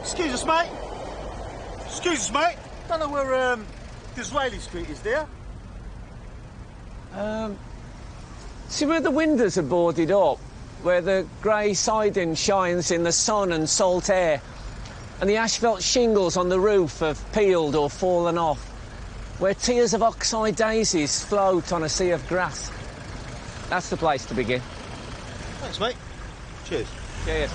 Excuse us, mate. Excuse us, mate. Don't know where, Disraeli Street is, there. See where the windows are boarded up? Where the grey siding shines in the sun and salt air, and the asphalt shingles on the roof have peeled or fallen off, where tiers of oxeye daisies float on a sea of grass. That's the place to begin. Thanks, mate. Cheers. Cheers.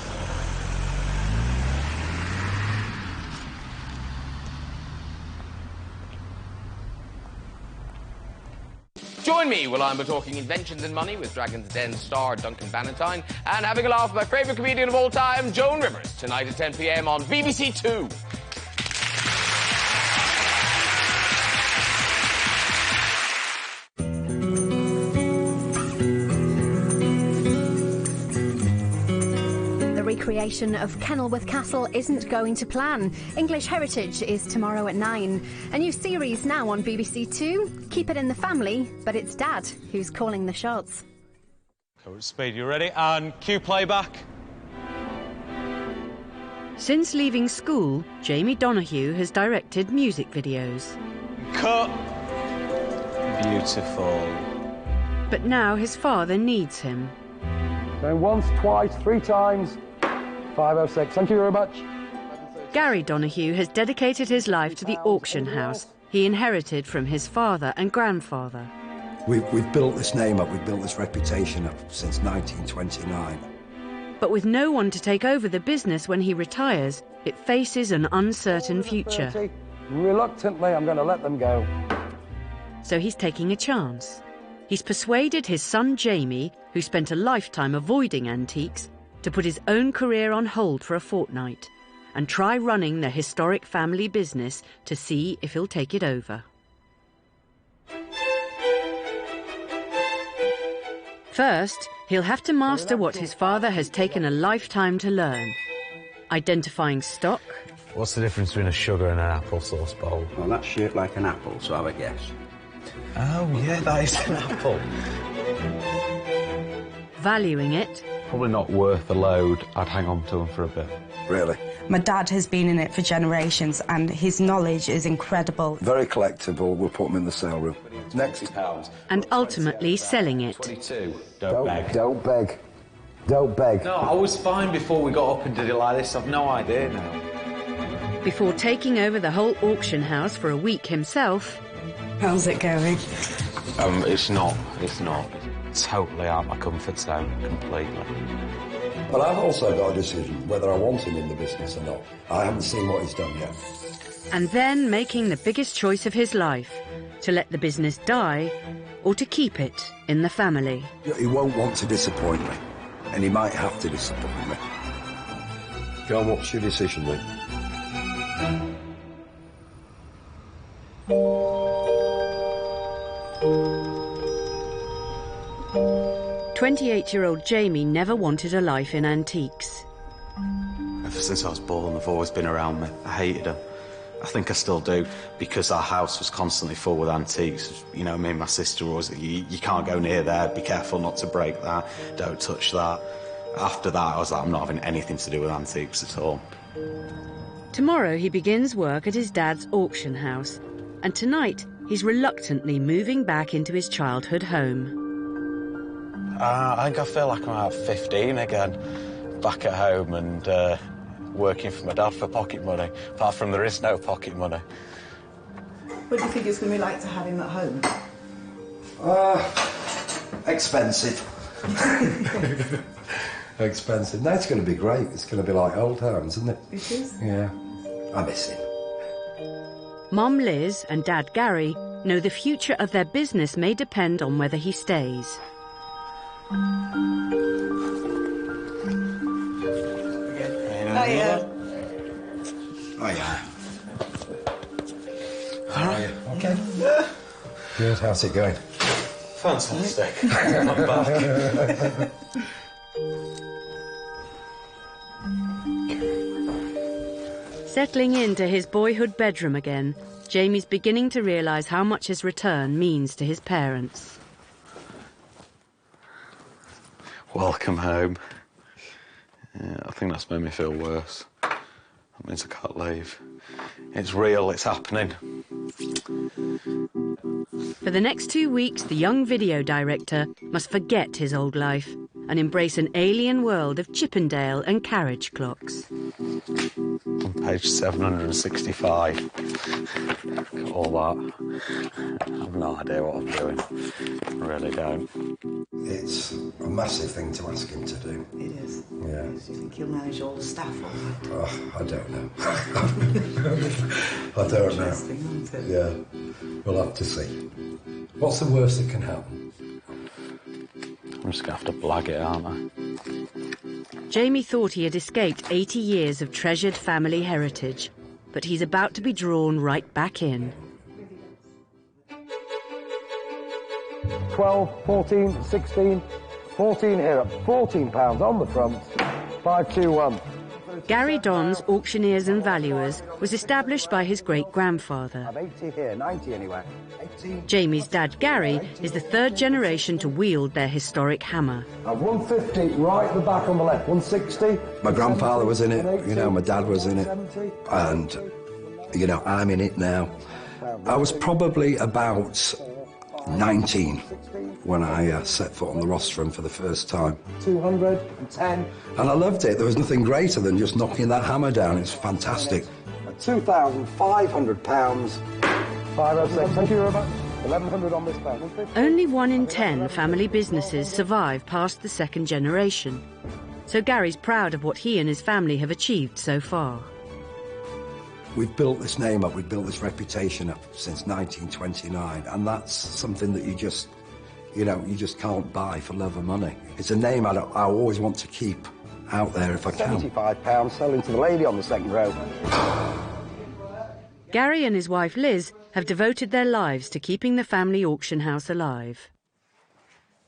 Join me while I'm talking inventions and money with Dragon's Den star Duncan Bannatyne and having a laugh with my favourite comedian of all time, Joan Rivers, tonight at 10 p.m. on BBC Two. Recreation of Kenilworth Castle isn't going to plan. English Heritage is tomorrow at 9. A new series now on BBC Two. Keep it in the family, but it's Dad who's calling the shots. Coach Speed, you ready? And cue playback. Since leaving school, Jamie Donahue has directed music videos. Cut. Beautiful. But now his father needs him. Going once, twice, 3 times. 506. Thank you very much. Gary Donahue has dedicated his life to the auction house he inherited from his father and grandfather. We've built this name up, we've built this reputation up since 1929. But with no one to take over the business when he retires, it faces an uncertain future. Reluctantly, I'm going to let them go. So he's taking a chance. He's persuaded his son Jamie, who spent a lifetime avoiding antiques, to put his own career on hold for a fortnight and try running the historic family business to see if he'll take it over. First, he'll have to master what his father has taken a lifetime to learn. Identifying stock. What's the difference between a sugar and an applesauce bowl? Well, that's shaped like an apple, so have a guess. Oh, yeah, that is an apple. Valuing it. Probably not worth the load. I'd hang on to them for a bit. Really? My dad has been in it for generations and his knowledge is incredible. Very collectible. We'll put them in the sale room. Next is pounds. And ultimately selling it. 22. Don't beg. Don't beg. Don't beg. No, I was fine before we got up and did it like this. I've no idea now. Before taking over the whole auction house for a week himself. How's it going? It's not. Totally out of my comfort zone, completely. But I've also got a decision whether I want him in the business or not. I haven't seen what he's done yet. And then making the biggest choice of his life, to let the business die or to keep it in the family. He won't want to disappoint me, and he might have to disappoint me. Go on, what's your decision then? 28-year-old Jamie never wanted a life in antiques. Ever since I was born, they've always been around me. I hated them. I think I still do, because our house was constantly full with antiques. You know, me and my sister always, you can't go near there, be careful not to break that, don't touch that. After that, I was like, I'm not having anything to do with antiques at all. Tomorrow he begins work at his dad's auction house, and tonight he's reluctantly moving back into his childhood home. I think I feel like I'm about 15 again, back at home and working for my dad for pocket money, apart from there is no pocket money. What do you think it's going to be like to have him at home? Expensive. Expensive. No, it's going to be great. It's going to be like old times, isn't it? It is? Yeah. I miss him. Mum Liz and Dad Gary know the future of their business may depend on whether he stays. Oh, yeah. Oh, yeah. All right. Okay. Yeah. Good. How's it going? Fantastic. I'm back. Settling into his boyhood bedroom again, Jamie's beginning to realise how much his return means to his parents. Welcome home. Yeah, I think that's made me feel worse. That means I can't leave. It's real, it's happening. For the next 2 weeks, the young video director must forget his old life and embrace an alien world of Chippendale and carriage clocks. On page 765. All that. I have no idea what I'm doing. I really don't. It's a massive thing to ask him to do. It is. Yeah. Do you think he'll manage all the staff all right? Oh, I don't know. I don't know. Interesting, isn't it? Yeah, we'll have to see. What's the worst that can happen? I'm just going to have to blag it, aren't I? Jamie thought he had escaped 80 years of treasured family heritage, but he's about to be drawn right back in. 12, 14, 16, 14 here at £14 on the front, 521. Gary Don's Auctioneers and Valuers was established by his great-grandfather. I've 80 here, 90 anyway. 18. Jamie's dad, Gary, is the third generation to wield their historic hammer. I've 150 right at the back on the left, 160. My grandfather was in it, you know, my dad was in it, and, you know, I'm in it now. I was probably about 19 when I set foot on the rostrum for the first time. 210. And I loved it. There was nothing greater than just knocking that hammer down. It's fantastic. £2,500. 506. Thank you very much. 1,100 on this pound. Only 1 in 10 family businesses survive past the second generation. So Gary's proud of what he and his family have achieved so far. We've built this name up, we've built this reputation up since 1929, and that's something that you just can't buy for love of money. It's a name I always want to keep out there if I can. £75 selling to the lady on the second row. Gary and his wife Liz have devoted their lives to keeping the family auction house alive.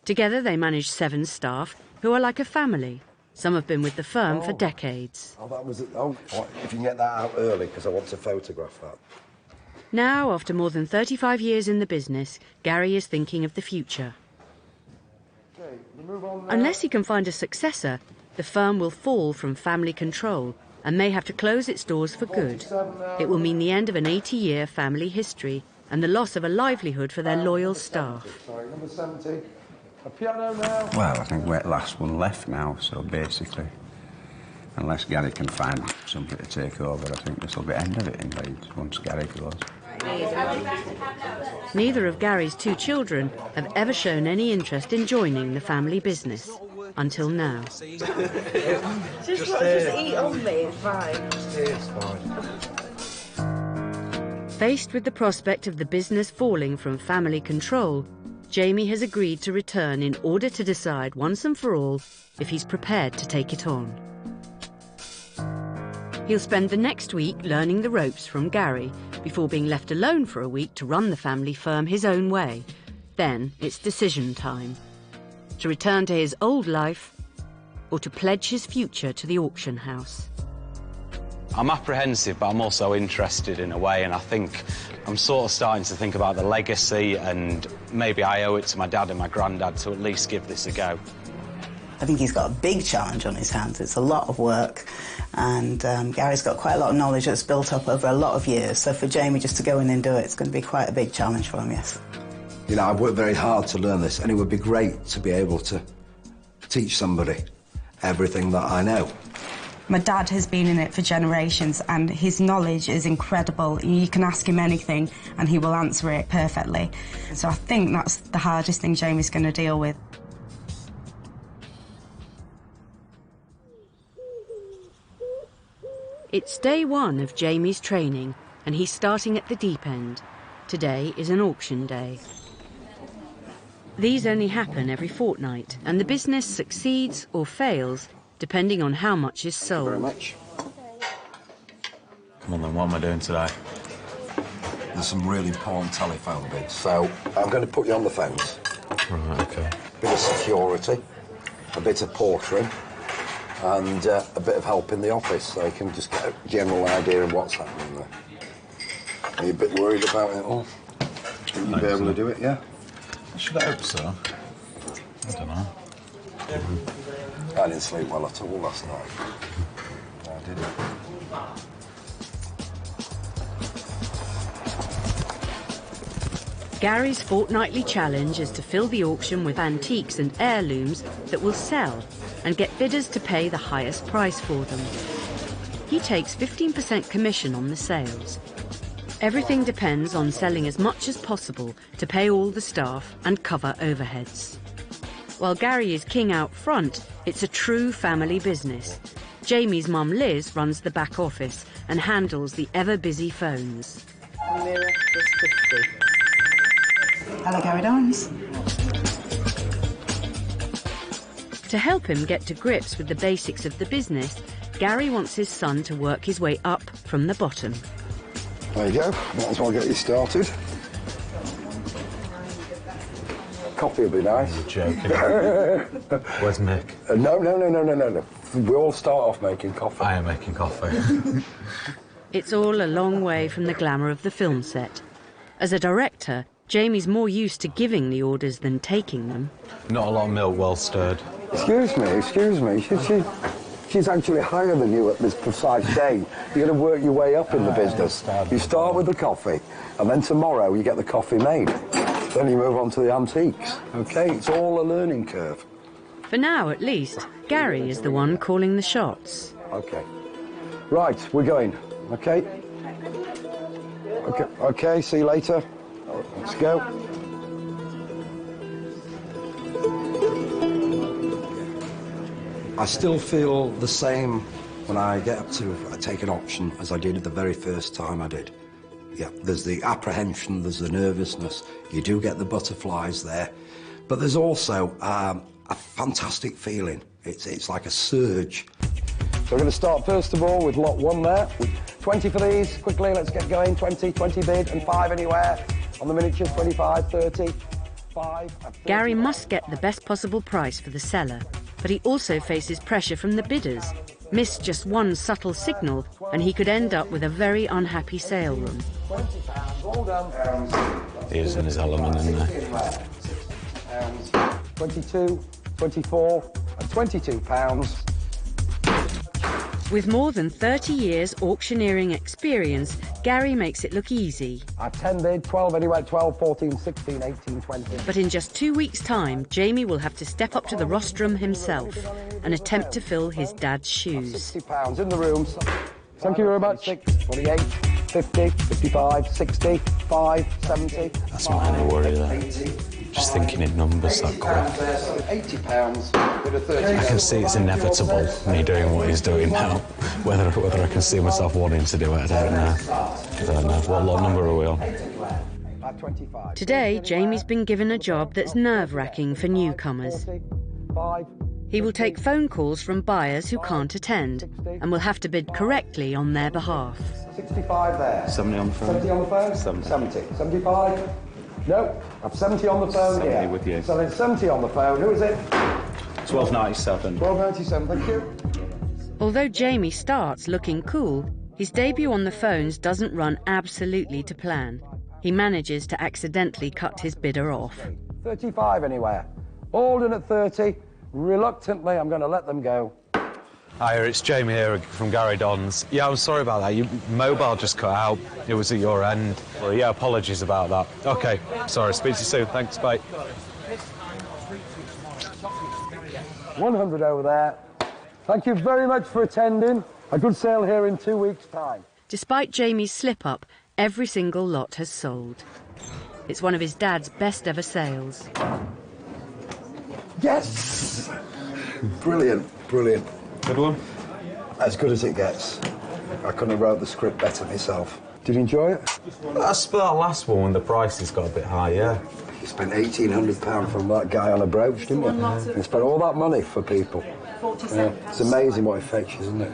Together they manage 7 staff who are like a family. Some have been with the firm for decades. Oh, that was it. Oh, if you can get that out early, because I want to photograph that. Now, after more than 35 years in the business, Gary is thinking of the future. Unless he can find a successor, the firm will fall from family control and may have to close its doors for good. It will mean the end of an 80-year family history and the loss of a livelihood for their loyal staff. Sorry, number 70. A piano now. Well, I think we're the last one left now, so basically, unless Gary can find something to take over, I think this will be the end of it in Leeds once Gary goes. Neither of Gary's 2 children have ever shown any interest in joining the family business, until now. Just eat on me, it's fine. It's fine. Faced with the prospect of the business falling from family control, Jamie has agreed to return in order to decide once and for all if he's prepared to take it on. He'll spend the next week learning the ropes from Gary before being left alone for a week to run the family firm his own way. Then it's decision time. To return to his old life or to pledge his future to the auction house. I'm apprehensive, but I'm also interested in a way, and I think I'm sort of starting to think about the legacy, and maybe I owe it to my dad and my granddad to at least give this a go. I think he's got a big challenge on his hands. It's a lot of work, and Gary's got quite a lot of knowledge that's built up over a lot of years. So for Jamie just to go in and do it, it's going to be quite a big challenge for him, yes. You know, I've worked very hard to learn this, and it would be great to be able to teach somebody everything that I know. My dad has been in it for generations and his knowledge is incredible. You can ask him anything and he will answer it perfectly. So I think that's the hardest thing Jamie's going to deal with. It's day 1 of Jamie's training and he's starting at the deep end. Today is an auction day. These only happen every fortnight and the business succeeds or fails depending on how much is sold. Very much. Come on then, what am I doing today? There's some really important telephone bids, so I'm going to put you on the phones. Right, OK. A bit of security, a bit of portering, and a bit of help in the office, so you can just get a general idea of what's happening there. Are you a bit worried about it all? Think you'll be able to do it, yeah? I should hope so. I don't know. I didn't sleep well at all last night. I didn't. Gary's fortnightly challenge is to fill the auction with antiques and heirlooms that will sell and get bidders to pay the highest price for them. He takes 15% commission on the sales. Everything depends on selling as much as possible to pay all the staff and cover overheads. While Gary is king out front, it's a true family business. Jamie's mum Liz runs the back office and handles the ever-busy phones. Mirror, just 50. Hello, Gary Dons. To help him get to grips with the basics of the business, Gary wants his son to work his way up from the bottom. There you go. Might as well get you started. Coffee will be nice. You're joking. Where's Mick? No. We all start off making coffee. I am making coffee. It's all a long way from the glamour of the film set. As a director, Jamie's more used to giving the orders than taking them. Not a lot of milk, well stirred. Excuse me. She's actually higher than you at this precise day. You're going to work your way up in the business. You start with the coffee, and then tomorrow you get the coffee made. Then you move on to the antiques. OK, it's all a learning curve. For now, at least, Gary is the one calling the shots. OK. Right, we're going. OK? OK, see you later. Let's go. I still feel the same when I get up to take an auction as I did the very first time I did. Yeah, there's the apprehension, there's the nervousness, you do get the butterflies there, but there's also a fantastic feeling. It's like a surge. So we're going to start first of all with lot 1 there. 20 for these, quickly, let's get going. 20 bid, and 5 anywhere. On the miniatures, 25, 30, 5... Gary must get the best possible price for the seller, but he also faces pressure from the bidders. Miss just one subtle signal, and he could end up with a very unhappy sale room. He is in his element, isn't he? 22, 24, and £22. With more than 30 years auctioneering experience, Gary makes it look easy. 10 bid, 12 anyway, 12, 14, 16, 18, 20. But in just 2 weeks' time, Jamie will have to step up to the rostrum himself and attempt to fill his dad's shoes. £60 in the room. Thank you very much. 48, 50, 55, 60, 5, 70. That's not any worry there. Just thinking in numbers that quick. £80 with a 30. I can see it's inevitable, me doing what he's doing now. Whether I can see myself wanting to do it, I don't know. What lot number are we on? Today, Jamie's been given a job that's nerve-wracking for newcomers. He will take phone calls from buyers who can't attend and will have to bid correctly on their behalf. 65 there. 70 on the phone. 70 on the phone? 70. 75? No, I've 70 on the phone 70 here. with you. So there's 70 on the phone. Who is it? 12.97. 12.97, thank you. Although Jamie starts looking cool, his debut on the phones doesn't run absolutely to plan. He manages to accidentally cut his bidder off. 35 anywhere. All in at 30. Reluctantly, I'm going to let them go. Hiya, it's Jamie here from Gary Dons. Yeah, I'm sorry about that. Your mobile just cut out. It was at your end. Well, yeah, apologies about that. OK, sorry, speak to you soon. Thanks, bye. 100 over there. Thank you very much for attending. A good sale here in 2 weeks' time. Despite Jamie's slip-up, every single lot has sold. It's one of his dad's best ever sales. Yes! Brilliant. Good one? As good as it gets. I couldn't have wrote the script better myself. Did you enjoy it? I split that last one when the prices got a bit high, yeah. You spent £1,800 from that guy on a brooch, didn't you? You spent all that money for people. Yeah. It's amazing what it fetches, isn't it?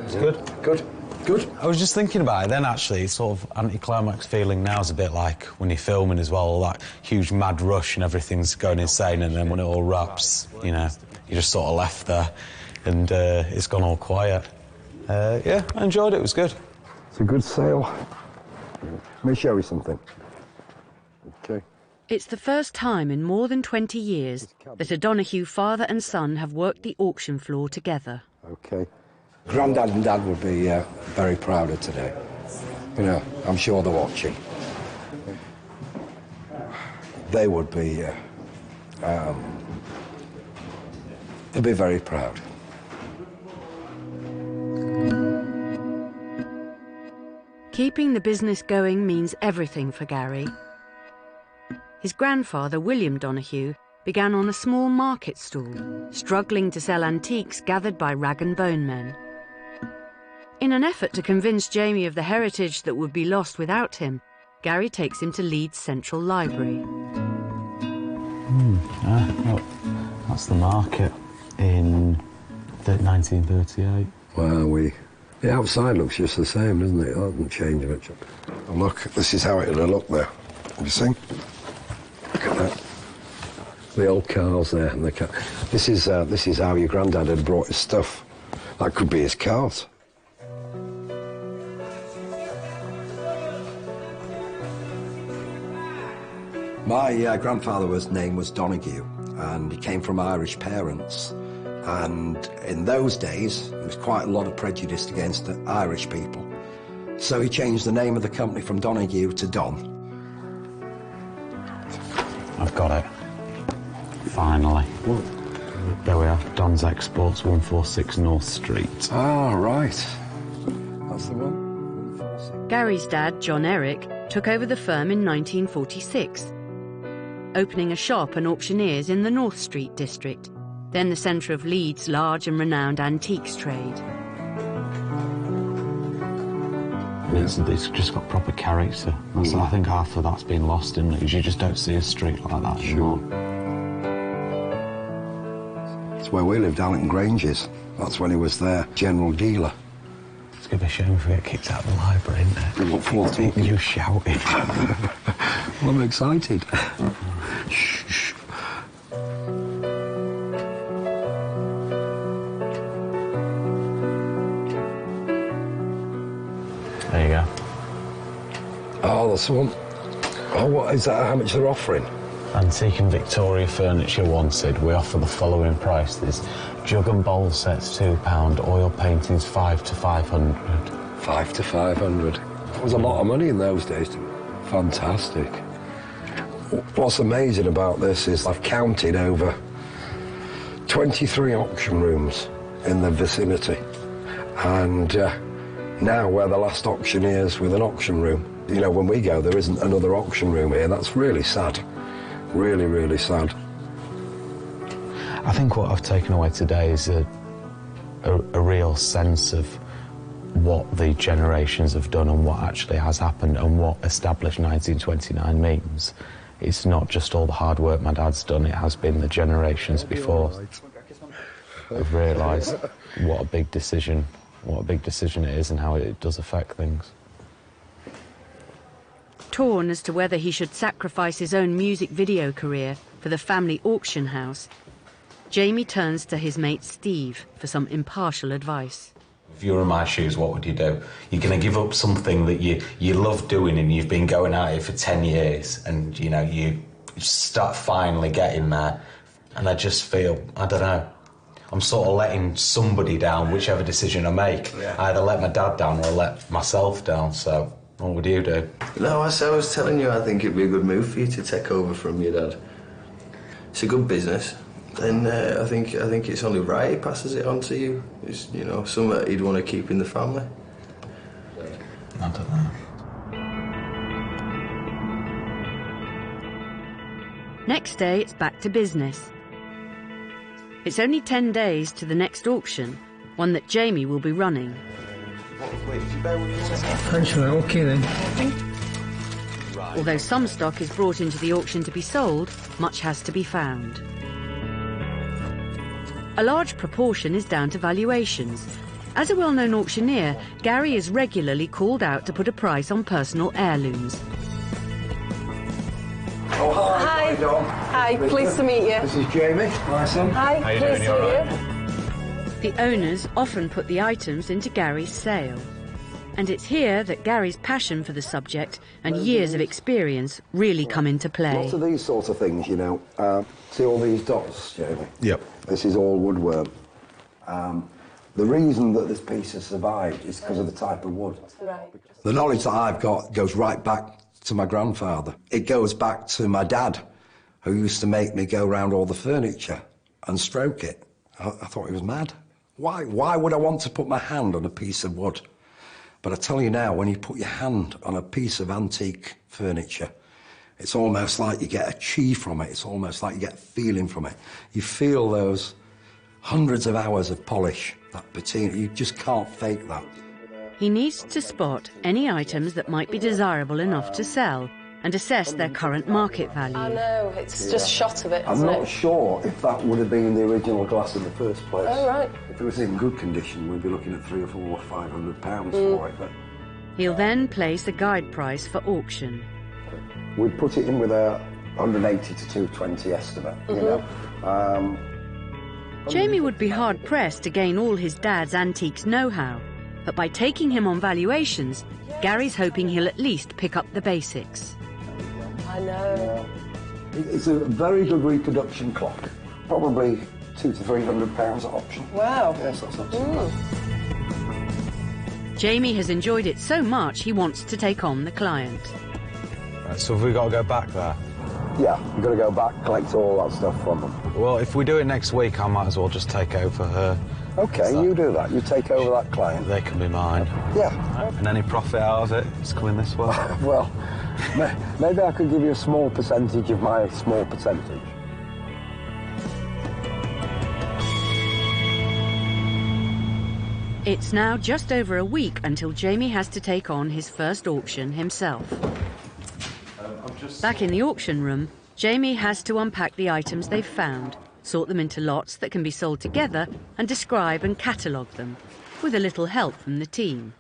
It's good. Good. I was just thinking about it then, actually, sort of anticlimax feeling now is a bit like when you're filming as well, all that huge mad rush and everything's going insane, and then when it all wraps, you know, you're just sort of left there and it's gone all quiet. Yeah, I enjoyed it, it was good. It's a good sale. Let me show you something. OK. It's the first time in more than 20 years that O'Donoghue father and son have worked the auction floor together. OK. Grandad and Dad would be very proud of today. You know, I'm sure they're watching. they would be, they'd be very proud. Keeping the business going means everything for Gary. His grandfather, William Donahue, began on a small market stall, struggling to sell antiques gathered by rag and bone men. In an effort to convince Jamie of the heritage that would be lost without him, Gary takes him to Leeds Central Library. Look, that's the market in 1938. Well, the outside looks just the same, doesn't it? It hasn't changed much. And look, this is how it'll look there. You see? Look at that. The old cars there, and the car. This is how your granddad had brought his stuff. That could be his cars. My grandfather's name was Donahue, and he came from Irish parents. And in those days, there was quite a lot of prejudice against the Irish people. So he changed the name of the company from Donahue to Don. I've got it. Finally. What? There we are. Don's Exports, 146 North Street. Ah, right. That's the one. 146. Gary's dad, John Eric, took over the firm in 1946, opening a shop and auctioneers in the North Street district, then the centre of Leeds' large and renowned antiques trade. It's just got proper character. I think half of that's been lost in it, because you just don't see a street like that anymore. It's where we lived, Allen Granges. That's when he was their general dealer. It's going to be a shame if we get kicked out of the library, isn't it? What for? You shouting. Well, I'm excited. Shh. There you go. Oh, that's the one. Oh, what is that? How much they're offering? Antique and Victoria furniture wanted. We offer the following prices. Jug and bowl sets £2, oil paintings 5 to 500. 5 to 500. That was a lot of money in those days. Fantastic. What's amazing about this is I've counted over 23 auction rooms in the vicinity, and now we're the last auctioneers with an auction room. You know, when we go, there isn't another auction room here. That's really sad. Really, really sad. I think what I've taken away today is a real sense of what the generations have done and what actually has happened and what established 1929 means. It's not just all the hard work my dad's done, it has been the generations before have realised what a big decision it is and how it does affect things. Torn as to whether he should sacrifice his own music video career for the family auction house, Jamie turns to his mate Steve for some impartial advice. If you were in my shoes, what would you do? You're going to give up something that you love doing and you've been going at it for 10 years and, you know, you start finally getting there. And I just feel, I don't know, I'm sort of letting somebody down, whichever decision I make. Yeah. I either let my dad down or let myself down, so what would you do? No, I was telling you, I think it'd be a good move for you to take over from your dad. It's a good business. And I think it's only right he passes it on to you. It's, you know, something he'd want to keep in the family. I don't know. Next day, it's back to business. It's only 10 days to the next auction, one that Jamie will be running. Thanks for that. OK then. Although some stock is brought into the auction to be sold, much has to be found. A large proportion is down to valuations. As a well-known auctioneer, Gary is regularly called out to put a price on personal heirlooms. Oh, hi. Hi. Don. Hi, pleased to meet you. This is Jamie, my son. Hi, How you pleased doing? to meet you. The owners often put the items into Gary's sale. And it's here that Gary's passion for the subject and years of experience really come into play. Lots of these sorts of things, you know. See all these dots, Jamie? Yep. This is all woodworm. The reason that this piece has survived is because of the type of wood. Right. The knowledge that I've got goes right back to my grandfather. It goes back to my dad, who used to make me go round all the furniture and stroke it. I thought he was mad. Why would I want to put my hand on a piece of wood? But I tell you now, when you put your hand on a piece of antique furniture, it's almost like you get a chi from it. It's almost like you get a feeling from it. You feel those hundreds of hours of polish, that patina. You just can't fake that. He needs to spot any items that might be desirable enough to sell and assess their current market value. I know, it's just shot of it, I'm isn't it? not sure if that would have been the original glass in the first place. Oh, right. If it was in good condition, we'd be looking at £300 or £500 for it. But He'll then place a guide price for auction. we'd put it in with a 180 to 220 estimate, you know. Jamie would be hard-pressed to gain all his dad's antiques know-how, but by taking him on valuations, Gary's hoping he'll at least pick up the basics. I know. It's a very good reproduction clock. Probably £200 to £300 at auction. Wow. Yes, that's not too bad. Jamie has enjoyed it so much he wants to take on the client. Right, so have we got to go back there? Yeah, we've got to go back, collect all that stuff from them. Well, if we do it next week, I might as well just take over her. OK, you do that. You take over that client. They can be mine. Yeah. And any profit out of it is coming this way. Well, maybe I could give you a small percentage of my small percentage. It's now just over a week until Jamie has to take on his first auction himself. Back in the auction room, Jamie has to unpack the items they've found, sort them into lots that can be sold together, and describe and catalogue them, with a little help from the team.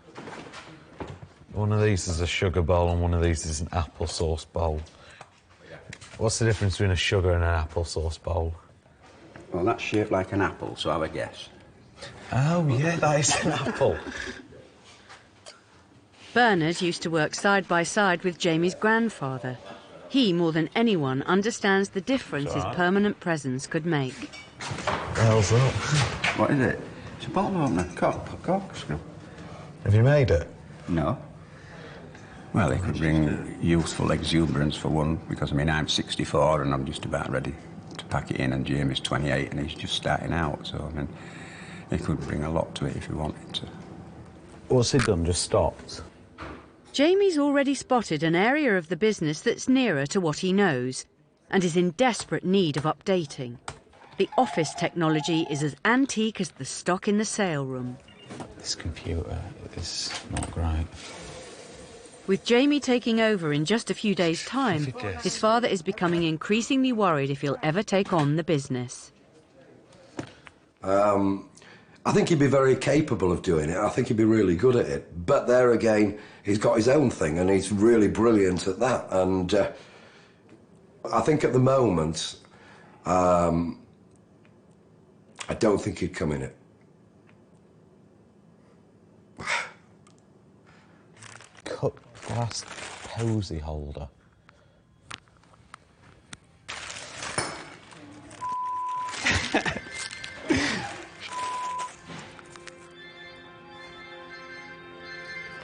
One of these is a sugar bowl and one of these is an applesauce bowl. What's the difference between a sugar and an applesauce bowl? Well, that's shaped like an apple, so have a guess. Oh, yeah, that is an apple. Bernard used to work side by side with Jamie's grandfather. He, more than anyone, understands the difference his permanent presence could make. What the hell's that? What is it? It's a bottle opener. Corkscrew. Have you made it? No. Well, it could bring youthful exuberance for one, because, I mean, I'm 64 and I'm just about ready to pack it in, and Jamie's 28 and he's just starting out, so, I mean, it could bring a lot to it if he wanted to. What's he done? Just stopped? Jamie's already spotted an area of the business that's nearer to what he knows and is in desperate need of updating. The office technology is as antique as the stock in the sale room. This computer is not great. With Jamie taking over in just a few days' time, his father is becoming increasingly worried if he'll ever take on the business. I think he'd be very capable of doing it. I think he'd be really good at it. But there again, he's got his own thing and he's really brilliant at that. And I think at the moment, I don't think he'd come in it. Cut glass posy holder.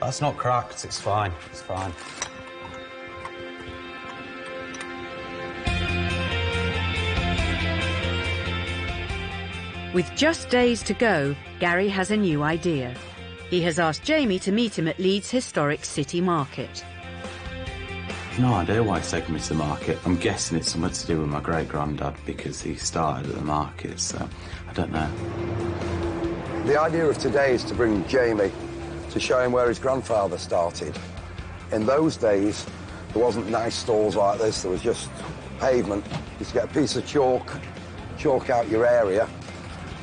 That's not cracked, it's fine, it's fine. With just days to go, Gary has a new idea. He has asked Jamie to meet him at Leeds' historic city market. I've no idea why he's taken me to the market. I'm guessing it's something to do with my great-granddad because he started at the market, so I don't know. The idea of today is to bring Jamie to show him where his grandfather started. In those days, there wasn't nice stalls like this, there was just pavement. You used to get a piece of chalk out your area,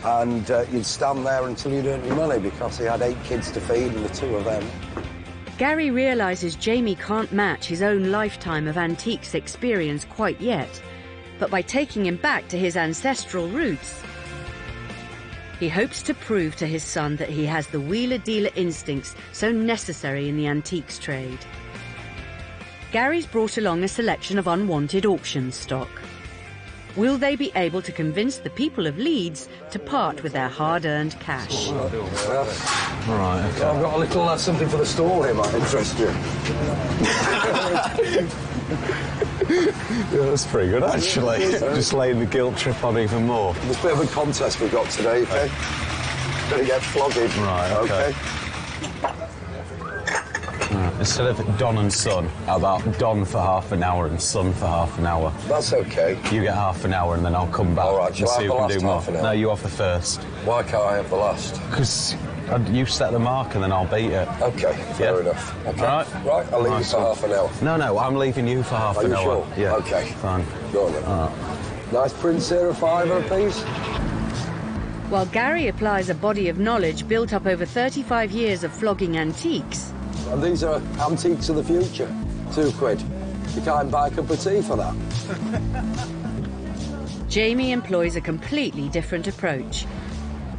and you'd stand there until you'd earn your money because he had 8 kids to feed and the 2 of them. Gary realises Jamie can't match his own lifetime of antiques experience quite yet, but by taking him back to his ancestral roots, he hopes to prove to his son that he has the wheeler-dealer instincts so necessary in the antiques trade. Gary's brought along a selection of unwanted auction stock. Will they be able to convince the people of Leeds to part with their hard-earned cash? All right, OK. I've got a little something for the store here might interest you. Yeah, that's pretty good, actually. Just laying the guilt trip on even more. There's a bit of a contest we've got today, okay? Gonna get flogging. Right, okay. Instead of Don and Son, how about Don for half an hour and Son for half an hour? That's okay. You get half an hour and then I'll come back. All right, and shall I see have who the can do last half more. an hour? No, you have the first. Why can't I have the last? Because you set the mark and then I'll beat it. Okay, fair enough. Okay. Right, I'll leave you for half an hour. No, I'm leaving you for half an hour. Are you sure? Yeah. Okay. Fine. Go on then. Nice prints here, a £5 apiece. While Gary applies a body of knowledge built up over 35 years of flogging antiques. And these are antiques of the future. £2. You can't buy a cup of tea for that. Jamie employs a completely different approach.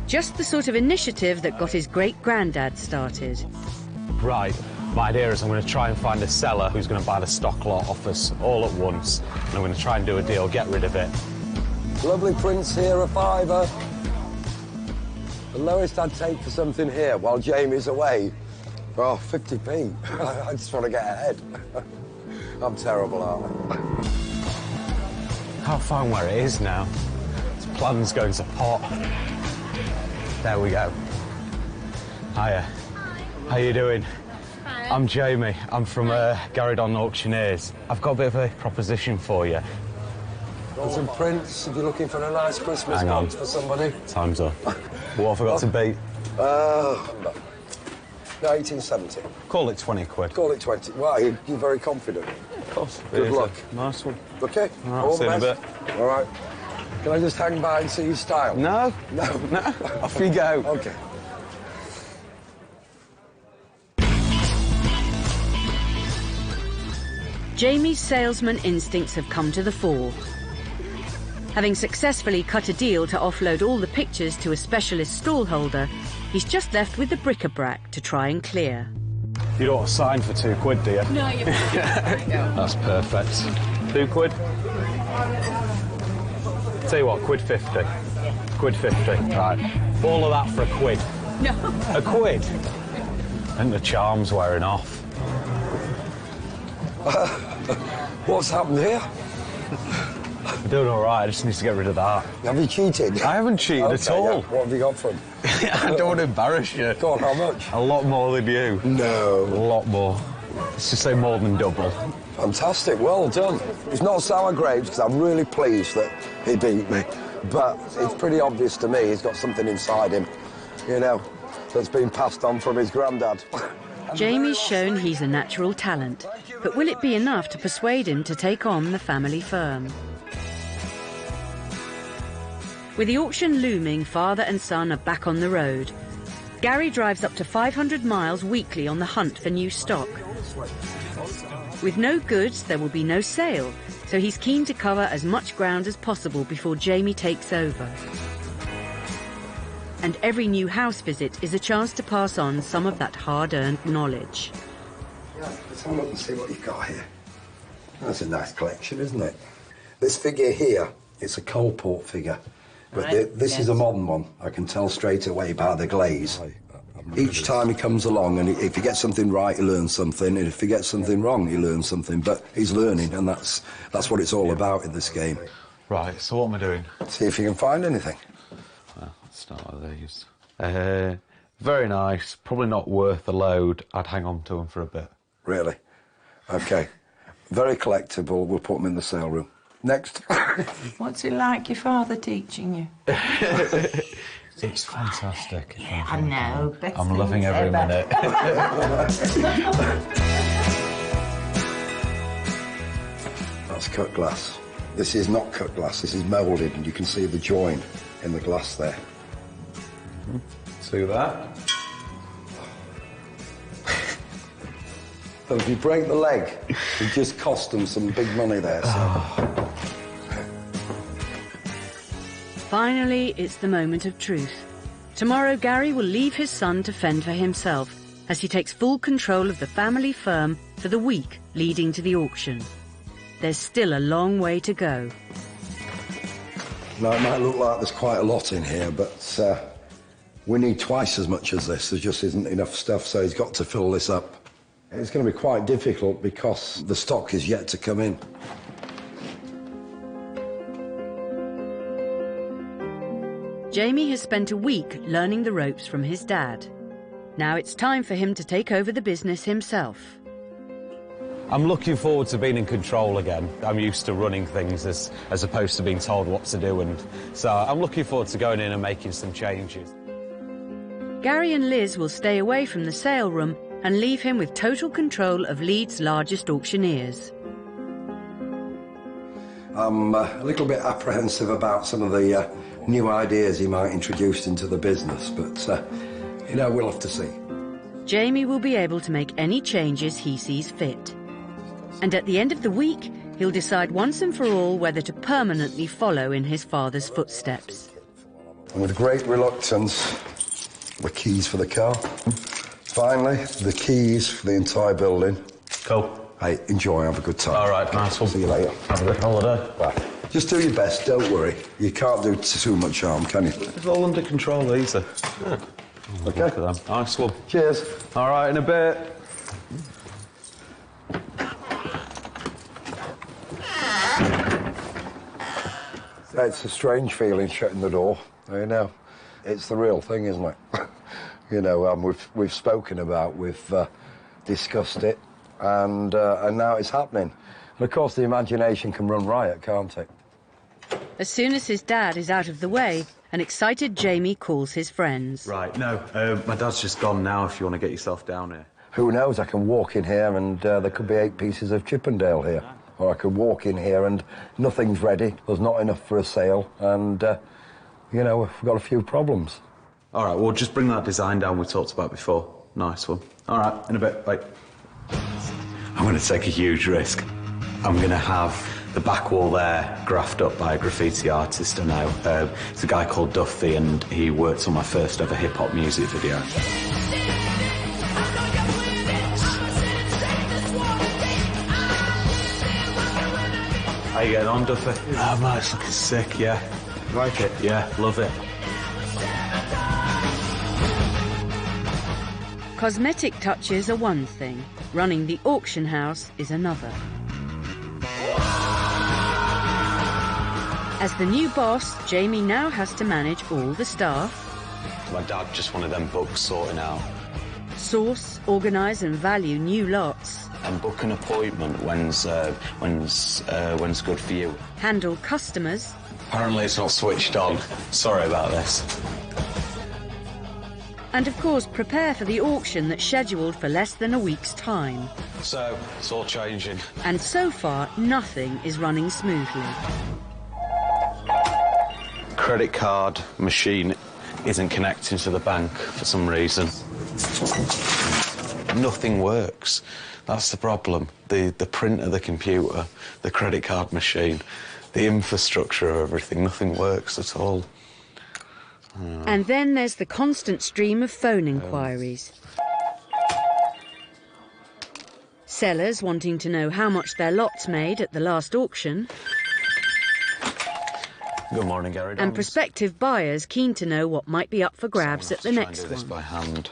Just the sort of initiative that got his great-granddad started. Right. My idea is I'm going to try and find a seller who's going to buy the stock lot off us all at once. And I'm going to try and do a deal, get rid of it. Lovely prints here, a £5. The lowest I'd take for something here while Jamie's away, oh, 50p. I just want to get ahead. I'm terrible, aren't I? Can't find where it is now. This plan's going to pot. There we go. Hiya. How you doing? Hi. I'm Jamie. I'm from Narrated Auctioneers. I've got a bit of a proposition for you. Got some prints if you're looking for a nice Christmas Hang on. box for somebody. Time's up. What have I got to beat? 1870. Call it 20 quid. Call it 20. Why? You're very confident. Of course. Good Here's luck. a nice one. Okay. All right, All see the you in a best. All right. Can I just hang by and see your style? No. No. No. Off you go. Okay. Jamie's salesman instincts have come to the fore. Having successfully cut a deal to offload all the pictures to a specialist stallholder, he's just left with the bric-a-brac to try and clear. You don't want to sign for 2 quid, do you? No, you're fine. That's perfect. 2 quid? Tell you what, £1.50. £1.50. Right. All of that for £1. No. £1? I think the charm's wearing off. What's happened here? I'm doing all right. I just need to get rid of that. Have you cheated? I haven't cheated at all. Yeah. What have you got from? I don't want to embarrass you. Go on, how much? A lot more than you. No. A lot more. Let's just say more than double. Fantastic, well done. It's not sour grapes, because I'm really pleased that he beat me. But it's pretty obvious to me he's got something inside him, you know, that's been passed on from his granddad. Jamie's shown he's a natural talent, but will it be enough to persuade him to take on the family firm? With the auction looming, father and son are back on the road. Gary drives up to 500 miles weekly on the hunt for new stock. With no goods, there will be no sale, so he's keen to cover as much ground as possible before Jamie takes over. And every new house visit is a chance to pass on some of that hard-earned knowledge. Yeah, let's have a look and see what you've got here. That's a nice collection, isn't it? This figure here, it's a Coalport figure. But Right, this is a modern one. I can tell straight away by the glaze. Each time he comes along, and if he gets something right, he learns something, and if he gets something wrong, he learns something. But he's learning, and that's what it's all about in this game. Right, so what am I doing? See if you can find anything. Well, let's start with these. Very nice. Probably not worth the load. I'd hang on to them for a bit. Really? OK. Very collectible. We'll put them in the sale room. Next. What's it like, your father teaching you? It's fantastic. Yeah, I know. Best I'm loving things every ever. minute. That's cut glass. This is not cut glass. This is moulded, and you can see the join in the glass there. See that? So if you break the leg, it just cost them some big money there. So. Finally, it's the moment of truth. Tomorrow, Gary will leave his son to fend for himself as he takes full control of the family firm for the week leading to the auction. There's still a long way to go. Now, it might look like there's quite a lot in here, but we need twice as much as this. There just isn't enough stuff, so he's got to fill this up. It's going to be quite difficult because the stock is yet to come in. Jamie has spent a week learning the ropes from his dad. Now it's time for him to take over the business himself. I'm looking forward to being in control again. I'm used to running things as opposed to being told what to do, and so I'm looking forward to going in and making some changes. Gary and Liz will stay away from the sale room and leave him with total control of Leeds' largest auctioneers. I'm a little bit apprehensive about some of the new ideas he might introduce into the business, but, you know, we'll have to see. Jamie will be able to make any changes he sees fit. And at the end of the week, he'll decide once and for all whether to permanently follow in his father's footsteps. And with great reluctance, the keys for the car. Finally, the keys for the entire building. Cool. Hey, enjoy, have a good time. All right, nice one. See you later. Have a good holiday. Bye. Just do your best, don't worry. You can't do too much harm, can you? It's all under control, easy. Yeah. Okay. Look at them. Nice one. Cheers. All right, in a bit. It's a strange feeling shutting the door, you know. It's the real thing, isn't it? You know, we've spoken about, we've discussed it, and now it's happening. And of course, the imagination can run riot, can't it? As soon as his dad is out of the way, an excited Jamie calls his friends. Right, no, my dad's just gone now if you want to get yourself down here. Who knows, I can walk in here and there could be 8 pieces of Chippendale here. Or I could walk in here and nothing's ready, there's not enough for a sale, and, you know, we've got a few problems. All right, well, just bring that design down we talked about before. Nice one. All right, in a bit, bye. I'm going to take a huge risk. I'm going to have the back wall there graphed up by a graffiti artist I know. It's a guy called Duffy, and he worked on my first ever hip-hop music video. How you getting on, Duffy? Oh, man, it's looking sick, yeah. Like it? Yeah, love it. Cosmetic touches are one thing, running the auction house is another. As the new boss, Jamie now has to manage all the staff. My dad just wanted them books sorting out. Source, organise and value new lots. And book an appointment when's good for you. Handle customers. Apparently it's not switched on. Sorry about this. And of course prepare for the auction that's scheduled for less than a week's time. So, it's all changing. And so far, nothing is running smoothly. Credit card machine isn't connecting to the bank for some reason. Nothing works. That's the problem. The printer, the computer, the credit card machine, the infrastructure of everything, nothing works at all. And then there's the constant stream of phone inquiries. Sellers wanting to know how much their lots made at the last auction. Good morning, Gary. And prospective buyers keen to know what might be up for grabs at the next this one. by hand.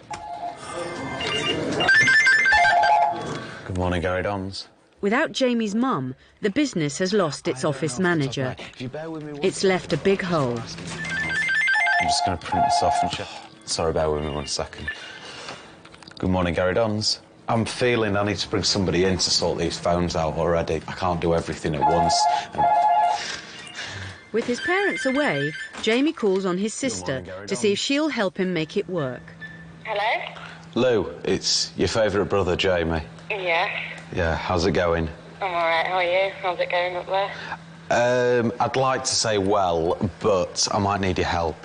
Good morning, Gary Dons. Without Jamie's mum, the business has lost its office manager. It's left a big hole. I'm just going to print this off and check. Sorry, bear with me 1 second. Good morning, Gary Dons. I'm feeling I need to bring somebody in to sort these phones out already. I can't do everything at once. With his parents away, Jamie calls on his sister to see if she'll help him make it work. Hello? Lou, it's your favourite brother, Jamie. Yeah. Yeah, how's it going? I'm alright, how are you? How's it going up there? I'd like to say well, but I might need your help.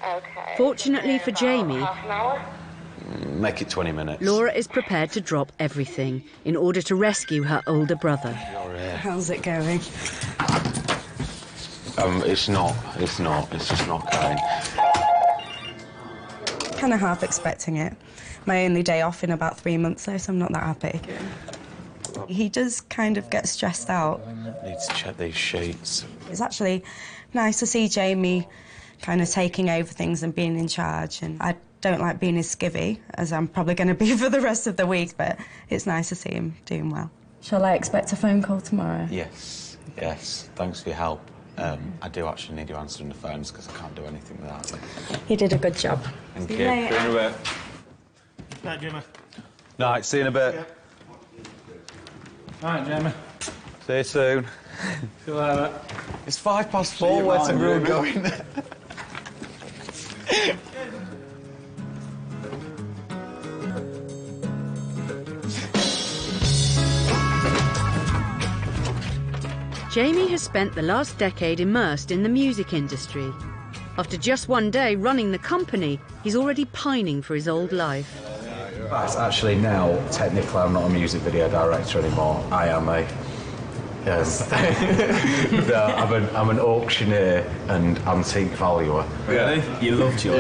Okay. Fortunately for Jamie, Half an hour? Make it 20 minutes. Laura is prepared to drop everything in order to rescue her older brother. How's it going? It's just not going. Kind of half expecting it. My only day off in about 3 months though, so I'm not that happy. He does kind of get stressed out. Need to check these sheets. It's actually nice to see Jamie kind of taking over things and being in charge, and I don't like being his skivvy, as I'm probably going to be for the rest of the week, but it's nice to see him doing well. Shall I expect a phone call tomorrow? Yes. Thanks for your help. I do actually need you answering the phones because I can't do anything without them. You did a good job. Thank See you. you later. See you in a bit. Right, Jimmy. Night, see you in a bit. Yeah. All right, Jamie. See you soon. See you later. It's 4:05. Where's everyone going? Jamie has spent the last decade immersed in the music industry. After just one day running the company, he's already pining for his old life. It's actually now, technically, I'm not a music video director anymore. I am a... I'm an auctioneer and antique valuer. Really? You loved your...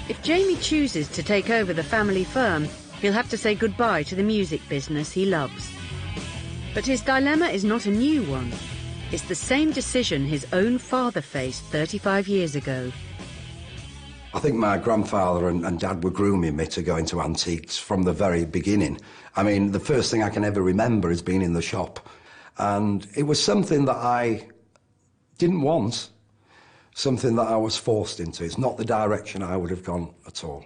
If Jamie chooses to take over the family firm, he'll have to say goodbye to the music business he loves. But his dilemma is not a new one. It's the same decision his own father faced 35 years ago. I think my grandfather and dad were grooming me to go into antiques from the very beginning. I mean, the first thing I can ever remember is being in the shop. And it was something that I didn't want, something that I was forced into. It's not the direction I would have gone at all.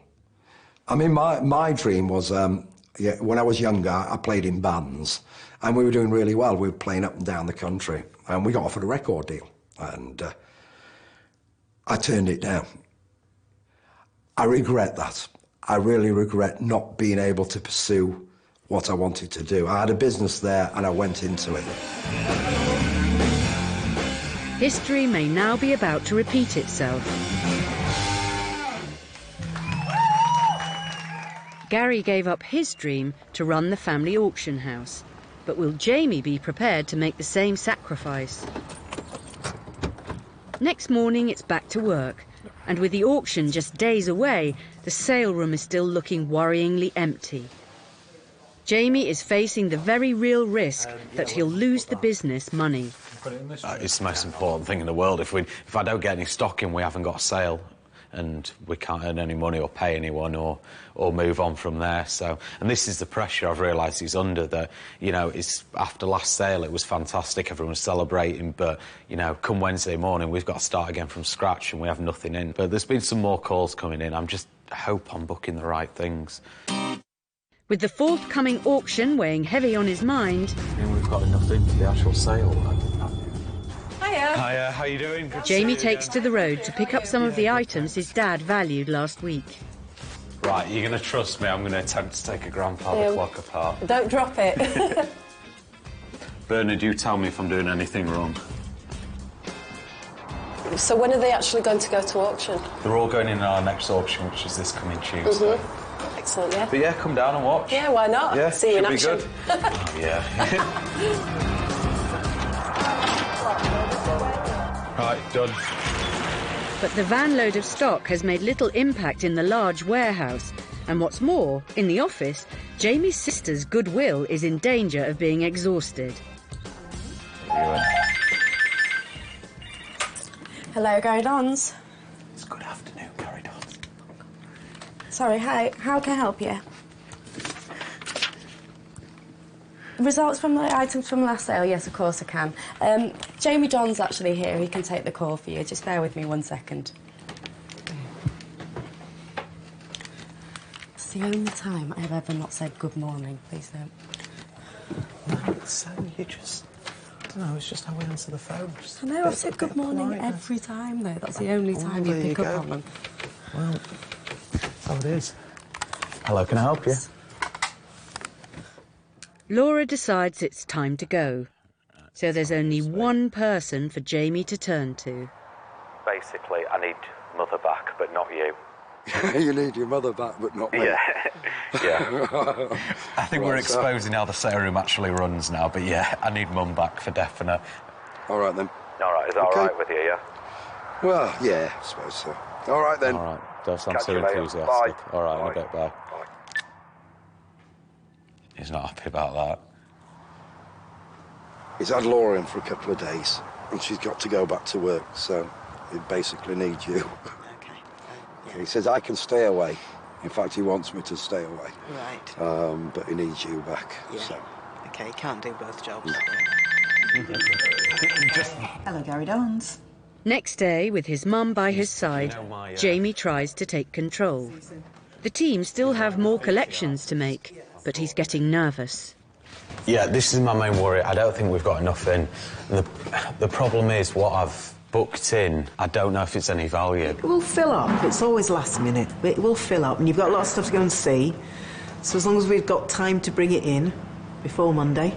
I mean, my dream was, when I was younger, I played in bands, and we were doing really well. We were playing up and down the country, and we got offered a record deal, and I turned it down. I regret that. I really regret not being able to pursue what I wanted to do. I had a business there, and I went into it. History may now be about to repeat itself. Gary gave up his dream to run the family auction house. But will Jamie be prepared to make the same sacrifice? Next morning, it's back to work. And with the auction just days away, the sale room is still looking worryingly empty. Jamie is facing the very real risk that he'll lose the business money. It's the most important thing in the world. If I don't get any stock in, we haven't got a sale, and we can't earn any money or pay anyone or move on from there. So, and this is the pressure I've realised he's under. That, you know, it's after last sale, it was fantastic. Everyone was celebrating, but you know, come Wednesday morning, we've got to start again from scratch, and we have nothing in. But there's been some more calls coming in. I hope I'm booking the right things. With the forthcoming auction weighing heavy on his mind, We've got enough in for the actual sale. Hiya. Hiya, how you doing? Good Jamie takes to the road to pick up some of the items his dad valued last week. Right, you're going to trust me. I'm going to attempt to take a grandfather clock apart. Don't drop it. Bernard, you tell me if I'm doing anything wrong. So when are they actually going to go to auction? They're all going in our next auction, which is this coming Tuesday. Excellent, yeah. But yeah, come down and watch. Yeah, why not? Yeah, see you in should action. be good. Oh, yeah. Right, done. But the van load of stock has made little impact in the large warehouse. And what's more, in the office, Jamie's sister's goodwill is in danger of being exhausted. Hello, Gary Dons. It's good afternoon, Gary Dons. Sorry, hi. How can I help you? Results from the items from last sale? Yes, of course I can. Jamie Don's actually here. He can take the call for you. Just bear with me 1 second. It's the only time I've ever not said good morning. Please don't. No, so you just... I don't know, it's just how we answer the phone. I know, I've said good morning every time, though. That's the only time you pick up on them. Well, that's how it is. Hello, can I help you? Laura decides it's time to go. So there's only one person for Jamie to turn to. Basically, I need Mother back, but not you. You need your mother back, but not me. Yeah. Yeah. I think we're exposing how the sale room actually runs now, but yeah, I need Mum back for definite. All right, then. All right, is that all right with you, yeah? Well, yeah, I suppose so. All right, then. All right, don't sound Catch too you later. enthusiastic. Bye. All right, in a bit, bye. He's not happy about that. He's had Laura in for a couple of days, and she's got to go back to work, so he basically needs you. Okay. He says, I can stay away In fact, he wants me to stay away. Right. But he needs you back. Yeah. So. OK, can't do both jobs. Hello, Gary Dons. Next day, with his mum by his side, Jamie tries to take control. The team still have more collections to make, but he's getting nervous. Yeah, this is my main worry. I don't think we've got enough in. The problem is what I've booked in, I don't know if it's any value. It will fill up. It's always last minute. But it will fill up, and you've got a lot of stuff to go and see. So as long as we've got time to bring it in before Monday.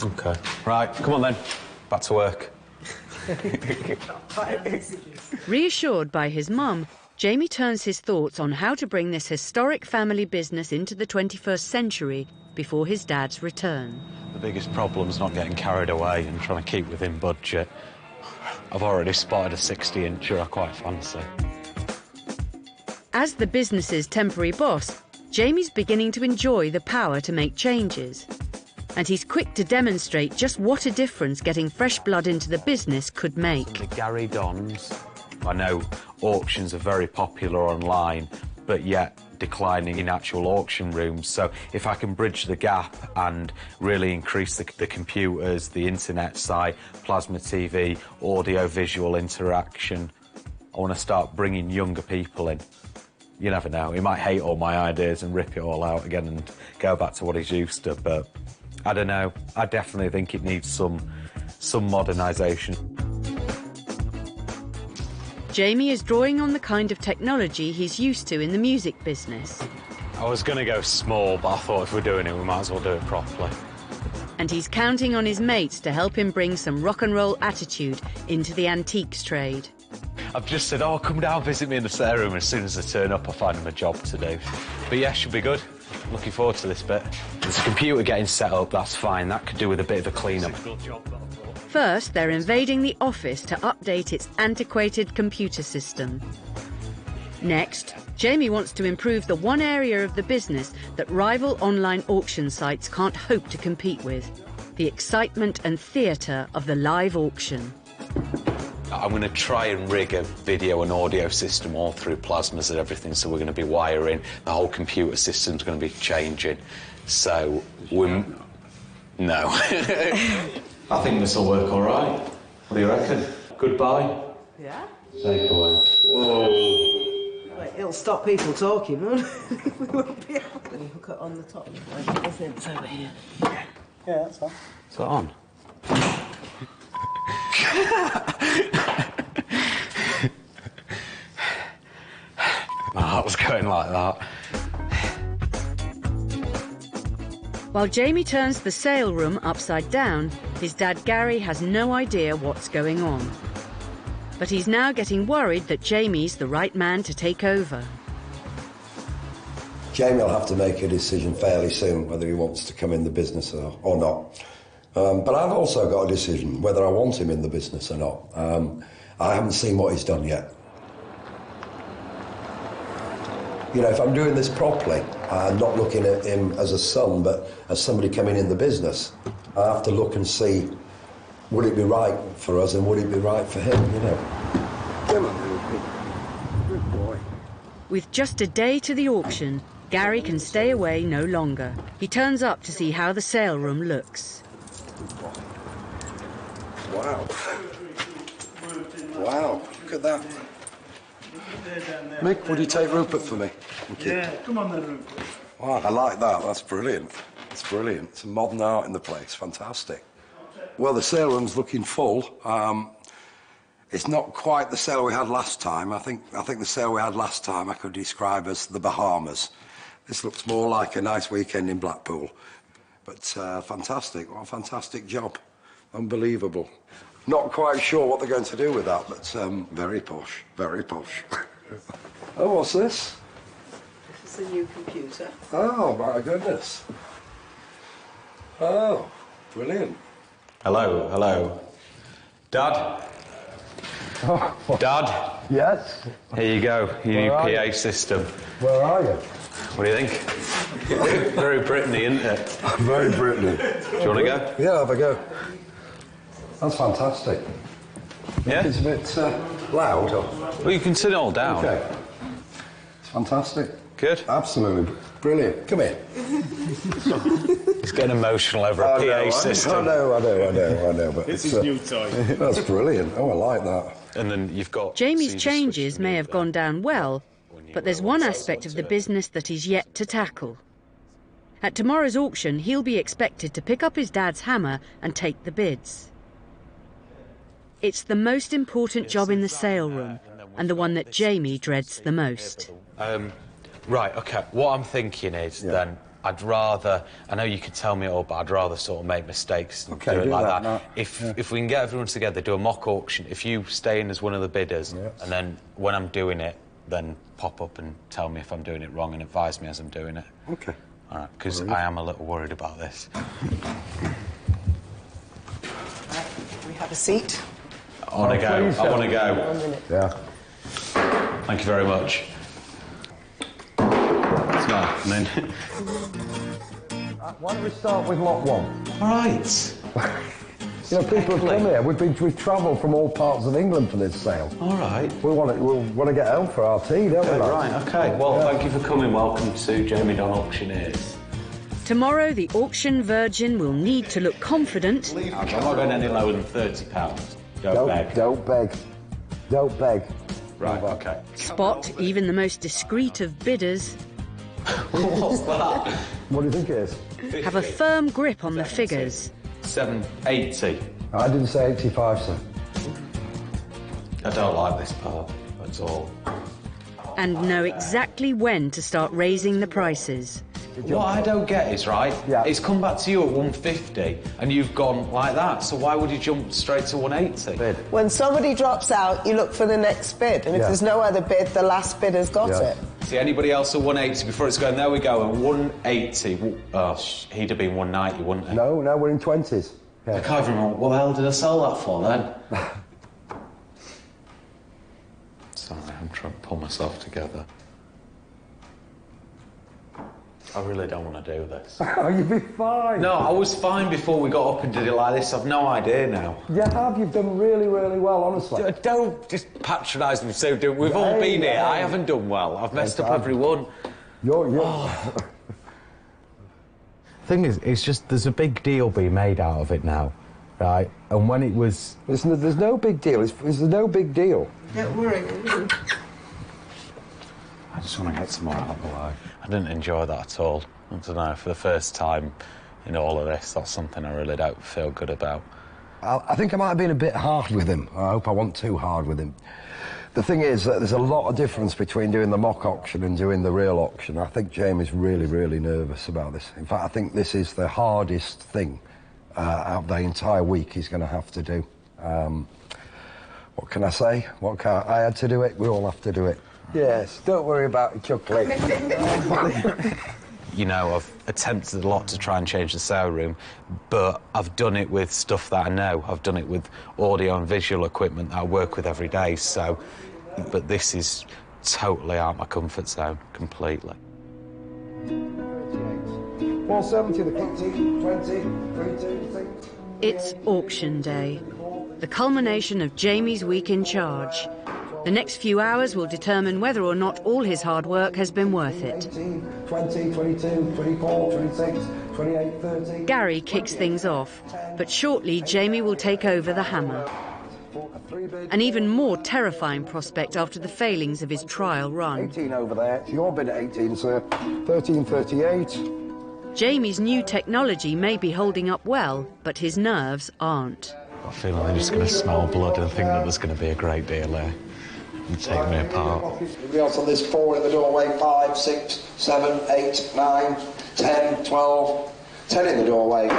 OK. Right, come on then. Back to work. Reassured by his mum, Jamie turns his thoughts on how to bring this historic family business into the 21st century before his dad's return. The biggest problem's not getting carried away and trying to keep within budget. I've already spotted a 60-incher I quite fancy. As the business's temporary boss, Jamie's beginning to enjoy the power to make changes. And he's quick to demonstrate just what a difference getting fresh blood into the business could make. The Gary Dons. I know auctions are very popular online, but yet declining in actual auction rooms. So if I can bridge the gap and really increase the computers, the internet site, plasma TV, audio-visual interaction, I want to start bringing younger people in. You never know, he might hate all my ideas and rip it all out again and go back to what he's used to, but I don't know. I definitely think it needs some modernisation. Jamie is drawing on the kind of technology he's used to in the music business. I was going to go small, but I thought if we're doing it, we might as well do it properly. And he's counting on his mates to help him bring some rock and roll attitude into the antiques trade. I've just said, oh, come down, visit me in the sale room. As soon as I turn up, I'll find him a job to do. But yeah, should be good. Looking forward to this bit. There's a computer getting set up, that's fine. That could do with a bit of a clean-up. First, they're invading the office to update its antiquated computer system. Next, Jamie wants to improve the one area of the business that rival online auction sites can't hope to compete with: the excitement and theatre of the live auction. I'm going to try and rig a video and audio system all through plasmas and everything, so we're going to be wiring. The whole computer system's going to be changing. So we're... No. I think this will work all right. What do you reckon? Goodbye? Yeah? Take away. Whoa. Wait, it'll stop people talking, won't it? We won't be able to hook it on the top. Isn't it? It's over here. Yeah, that's fine. Is that on? My heart was going like that. While Jamie turns the sale room upside down, his dad Gary has no idea what's going on. But he's now getting worried that Jamie's the right man to take over. Jamie will have to make a decision fairly soon whether he wants to come in the business or not. But I've also got a decision whether I want him in the business or not. I haven't seen what he's done yet. You know, if I'm doing this properly, I'm not looking at him as a son, but as somebody coming in the business, I have to look and see, would it be right for us and would it be right for him, you know? Come on, good boy. With just a day to the auction, Gary can stay away no longer. He turns up to see how the sale room looks. Wow. Wow, look at that. Mick, would you take Rupert for me? Thank you. Yeah, come on then, Rupert. Wow, I like that. That's brilliant. It's brilliant. Some modern art in the place. Fantastic. Well, the sale room's looking full. It's not quite the sale we had last time. I think the sale we had last time I could describe as the Bahamas. This looks more like a nice weekend in Blackpool. But fantastic. What a fantastic job. Unbelievable. Not quite sure what they're going to do with that, but very posh. Very posh. Oh, what's this? This is a new computer. Oh, my goodness. Oh, brilliant. Hello, hello. Dad? Oh. Dad? Yes? Here you go, your new PA system. Where are you? What do you think? Very Brittany, isn't it? Very Brittany. Do you want to go? Yeah, have a go. That's fantastic. Yeah? It's a bit loud. Or... Well, you can sit it all down. Okay. Fantastic. Good? Absolutely. Brilliant. Come here. He's getting emotional over a PA system. I know. But It's his new toy. That's brilliant. Oh, I like that. And then you've got... Jamie's changes may have gone down well, but there's one aspect of the business that he's yet to tackle. At tomorrow's auction, he'll be expected to pick up his dad's hammer and take the bids. It's the most important job in the sale room, and the one that Jamie dreads the most. Right, OK, what I'm thinking is then I'd rather... I know you could tell me it all, but I'd rather sort of make mistakes and do it like that. If we can get everyone together, do a mock auction, if you stay in as one of the bidders, and then when I'm doing it, then pop up and tell me if I'm doing it wrong and advise me as I'm doing it. OK. All right, because I am a little worried about this. We have a seat. I want to go. I want to go. 1 minute. Yeah. Thank you very much. Smile, and then... Why don't we start with lot 1? All right. You know, people have come here. We've travelled from all parts of England for this sale. All right. We want to get home for our tea, don't we? Right, OK. Well, thank you for coming. Welcome to Jamie Don Auctioneers. Tomorrow, the auction virgin will need to look confident. I'm not going any lower than £30. Don't beg. Don't beg. Don't beg. Right, OK. Spot even the most discreet of bidders. What's that? What do you think it is? Have a firm grip on the figures. 780. I didn't say 85, sir. I don't like this part, that's all. And know exactly when to start raising the prices. What I don't get is, right, it's come back to you at 150 and you've gone like that, so why would you jump straight to 180? When somebody drops out, you look for the next bid, and if there's no other bid, the last bidder's got it. See, anybody else at 180 before it's going, there we go, and 180, oh, he'd have been 190, wouldn't he? No, we're in 20s. I can't even remember, what the hell did I sell that for then? Sorry, I'm trying to pull myself together. I really don't want to do this. Oh, you'd be fine. No, I was fine before we got up and did it like this. I've no idea now. You have. You've done really, really well, honestly. Don't just patronise me. So we've all been here. I haven't done well. I've messed up everyone. You're... Thing is, it's just there's a big deal being made out of it now, right? And when it was... There's no big deal. There's no big deal. Don't worry. I just want to get some more out of the way. I didn't enjoy that at all. I don't know, for the first time in all of this, that's something I really don't feel good about. I think I might have been a bit hard with him. I hope I wasn't too hard with him. The thing is that there's a lot of difference between doing the mock auction and doing the real auction. I think Jamie's really, really nervous about this. In fact, I think this is the hardest thing out of the entire week he's going to have to do. What can I say? I had to do it, we all have to do it. Yes, don't worry about it, chuckling. You know, I've attempted a lot to try and change the sale room, but I've done it with stuff that I know. I've done it with audio and visual equipment that I work with every day, so... But this is totally out of my comfort zone, completely. 470, the 20, 32, It's auction day, the culmination of Jamie's week in charge. The next few hours will determine whether or not all his hard work has been worth it. 18, 20, 22, 24, 26, 28, 30... Gary kicks things off, but shortly Jamie will take over the hammer. An even more terrifying prospect after the failings of his trial run. 18 over there. Your bid at 18, sir. 1338. Jamie's new technology may be holding up well, but his nerves aren't. I've got a feeling they're just going to smell blood and think that there's going to be a great deal there. And take me apart. Everybody else on this 4 in the doorway, 5, 6, 7, 8, 9, 10, 12, 10 in the doorway.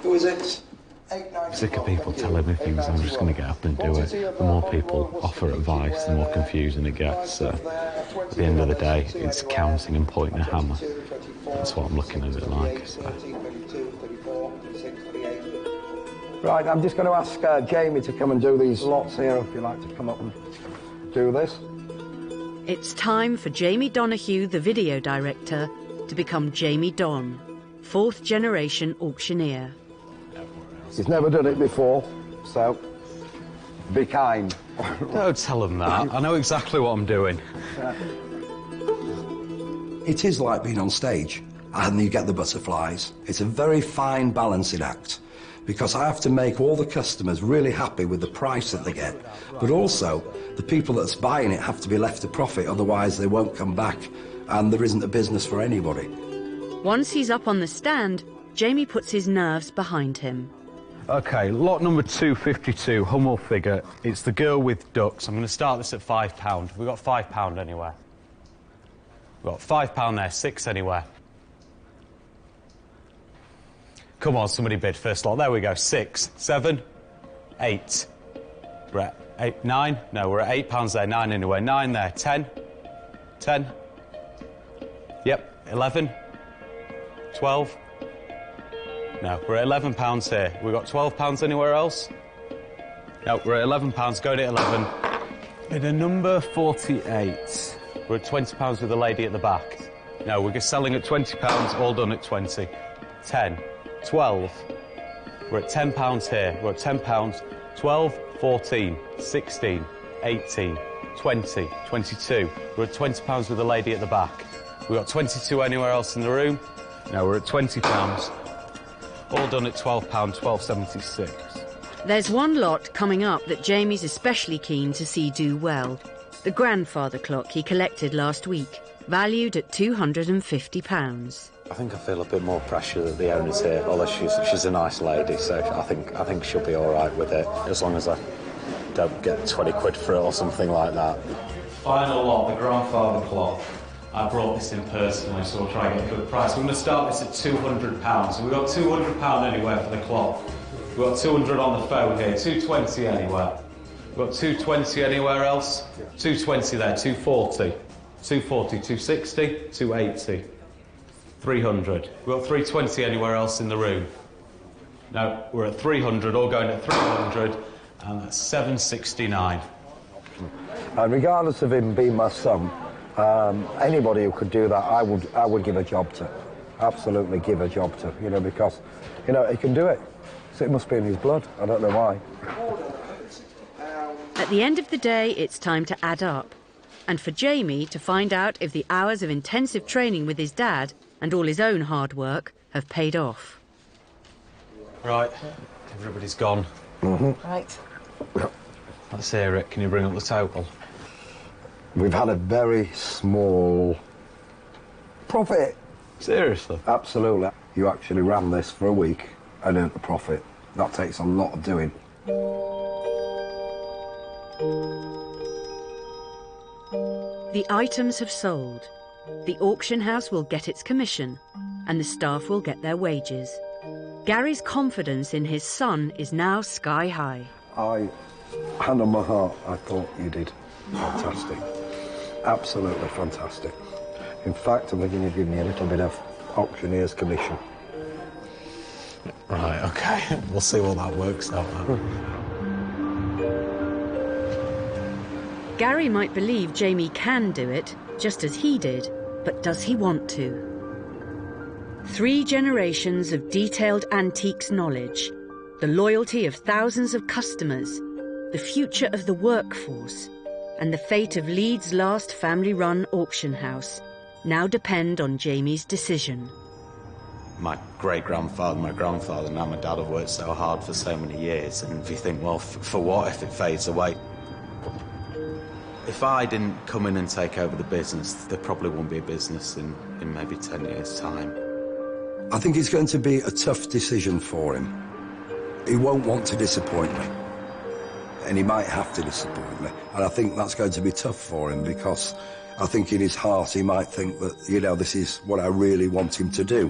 Who is it? 8, 9, I'm sick of people telling me things, I'm just going to get up and do it. The more people offer advice, the more confusing it gets. So at the end of the day, it's counting and pointing a hammer. That's what I'm looking at it like. So. Right, I'm just going to ask Jamie to come and do these lots here, if you'd like to come up and do this. It's time for Jamie Donahue, the video director, to become Jamie Don, 4th generation auctioneer. He's never done it before, so be kind. Don't tell him that. I know exactly what I'm doing. It is like being on stage, and you get the butterflies. It's a very fine balancing act, because I have to make all the customers really happy with the price that they get, but also the people that's buying it have to be left a profit, otherwise they won't come back, and there isn't a business for anybody. Once he's up on the stand, Jamie puts his nerves behind him. OK, lot number 252, Hummel figure. It's the girl with ducks. I'm going to start this at £5. Have we got £5 anywhere? We've got £5 there, 6 anywhere. Come on, somebody bid first lot. There we go, 6, 7, 8. We're at 8, 9. No, we're at £8 there, 9 anywhere. 9 there, 10. 10. Yep, 11. 12. No, we're at £11 here. We've got £12 anywhere else? No, we're at £11, going at 11. In a number 48. We're at £20 with the lady at the back. No, we're just selling at £20, all done at 20. 10, 12. We're at £10 here. We're at £10. 12, 14, 16, 18, 20, 22. We're at £20 with the lady at the back. We've got 22 anywhere else in the room? No, we're at £20. All done at £12, 12.76. There's one lot coming up that Jamie's especially keen to see do well. The grandfather clock he collected last week, valued at £250. I think I feel a bit more pressure that the owner's here, although she's a nice lady, so I think she'll be all right with it, as long as I don't get 20 quid for it or something like that. Final lot, the grandfather clock. I brought this in personally, so we'll try and get a good price. We're going to start this at £200. So we've got £200 anywhere for the clock. We've got 200 on the phone here, 220 anywhere. We've got 220 anywhere else? 220 there, 240. 240, 260, 280. 300. We've got 320 anywhere else in the room? No, we're at 300, all going at 300, and that's 769. And regardless of him being my son, anybody who could do that, I would give a job to. Absolutely give a job to, you know, because, you know, he can do it. So it must be in his blood. I don't know why. At the end of the day, it's time to add up. And for Jamie to find out if the hours of intensive training with his dad and all his own hard work have paid off. Right, everybody's gone. Right. Let's hear it. Can you bring up the total? We've had a very small profit. Seriously? Absolutely. You actually ran this for a week and earned a profit. That takes a lot of doing. The items have sold. The auction house will get its commission, and the staff will get their wages. Gary's confidence in his son is now sky high. Hand on my heart, I thought you did fantastic. Absolutely fantastic. In fact, I'm thinking you'd give me a little bit of Auctioneers commission. Right, OK. We'll see what that works out at. Gary might believe Jamie can do it, just as he did, but does he want to? 3 generations of detailed antiques knowledge, the loyalty of thousands of customers, the future of the workforce, and the fate of Leeds' last family-run auction house now depend on Jamie's decision. My great-grandfather, my grandfather, now my dad have worked so hard for so many years, and if you think, well, for what if it fades away? If I didn't come in and take over the business, there probably won't be a business in maybe 10 years' time. I think it's going to be a tough decision for him. He won't want to disappoint me. And he might have to disappoint me. And I think that's going to be tough for him, because I think in his heart he might think that, you know, this is what I really want him to do.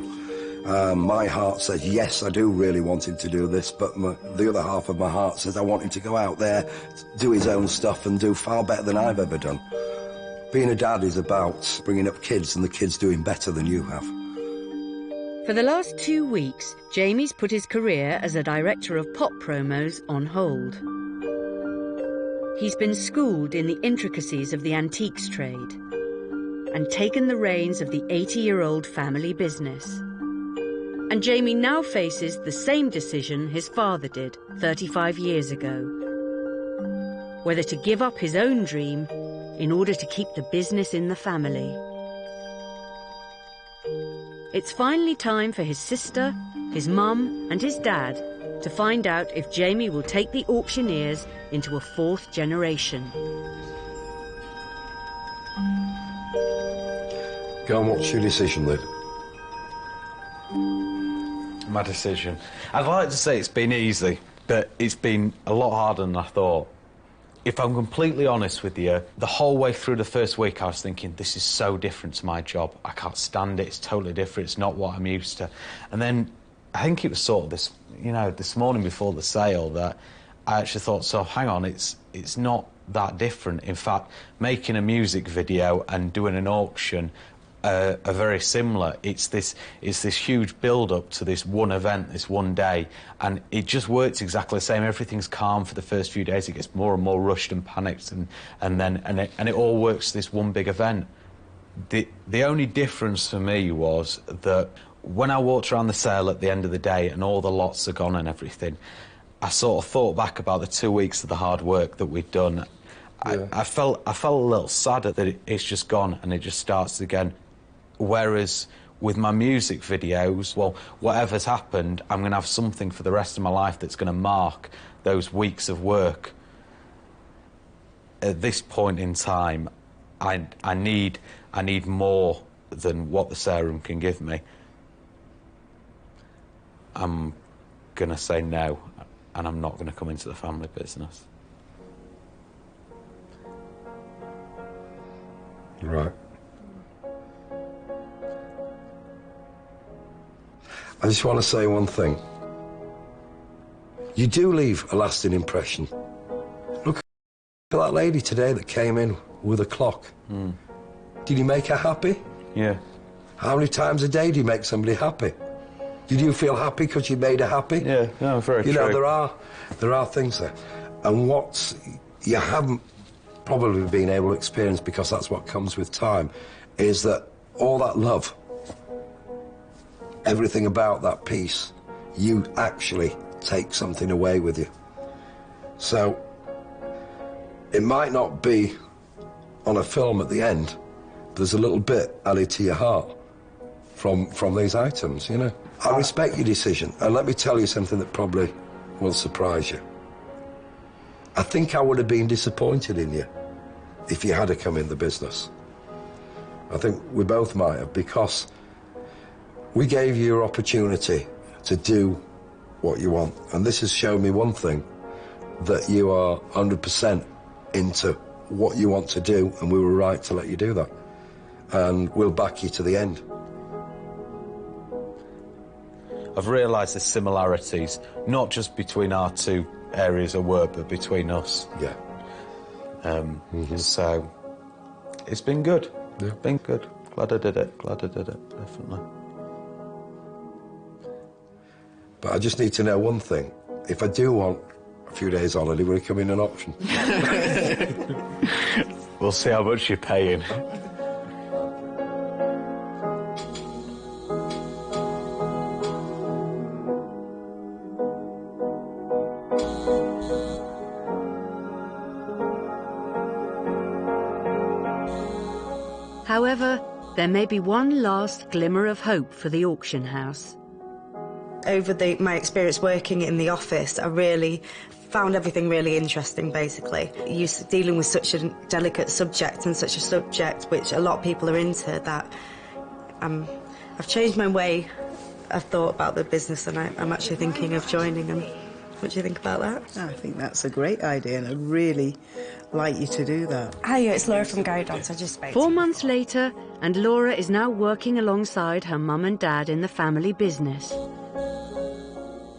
My heart says, yes, I do really want him to do this, but the other half of my heart says I want him to go out there, do his own stuff and do far better than I've ever done. Being a dad is about bringing up kids and the kids doing better than you have. For the last 2 weeks, Jamie's put his career as a director of pop promos on hold. He's been schooled in the intricacies of the antiques trade and taken the reins of the 80-year-old family business. And Jamie now faces the same decision his father did 35 years ago. Whether to give up his own dream in order to keep the business in the family. it's finally time for his sister, his mum and his dad to find out if Jamie will take the Auctioneers into a fourth generation. Go on, what's your decision then? My decision. I'd like to say it's been easy, but it's been a lot harder than I thought. If I'm completely honest with you, the whole way through the first week I was thinking, this is so different to my job. I can't stand it, it's totally different, it's not what I'm used to. And then I think it was sort of this, you know, this morning before the sale that I actually thought, so hang on, it's not that different. In fact, making a music video and doing an auction are very similar. It's this huge build-up to this one event, this one day, and it just works exactly the same. Everything's calm for the first few days. It gets more and more rushed and panicked, and it all works this one big event. The only difference for me was that when I walked around the sale at the end of the day and all the lots are gone and everything, I sort of thought back about the 2 weeks of the hard work that we'd done. Yeah. I felt a little sad that it's just gone and it just starts again. Whereas with my music videos, well, whatever's happened, I'm going to have something for the rest of my life that's going to mark those weeks of work. At this point in time, I need more than what the sale room can give me. I'm going to say no, and I'm not going to come into the family business. Right. I just want to say one thing. You do leave a lasting impression. Look at that lady today that came in with a clock. Mm. Did you make her happy? Yeah. How many times a day do you make somebody happy? Did you feel happy because you made her happy? Yeah, no, very true. You know, there are things there. And what you haven't probably been able to experience, because that's what comes with time, is that all that love, everything about that piece, you actually take something away with you. So it might not be on a film at the end, there's a little bit added to your heart from these items, you know. I respect your decision, and let me tell you something that probably will surprise you. I think I would have been disappointed in you if you had to come in the business. I think we both might have, because we gave you your opportunity to do what you want. And this has shown me one thing, that you are 100% into what you want to do, and we were right to let you do that. And we'll back you to the end. I've realised there's similarities, not just between our two areas of work, but between us. Yeah. So, it's been good. Yeah. Been good. Glad I did it, definitely. But I just need to know one thing. If I do want a few days holiday, will it come in an option? We'll see how much you're paying. However, there may be one last glimmer of hope for the auction house. Over my experience working in the office, I really found everything really interesting, basically. You're dealing with such a delicate subject, and such a subject which a lot of people are into, that I've changed my way I've thought about the business, and I'm actually thinking of joining them. What do you think about that? I think that's a great idea, and I'd really like you to do that. Hiya, it's Laura from Gary Dance. I just spoke 4 months later, and Laura is now working alongside her mum and dad in the family business.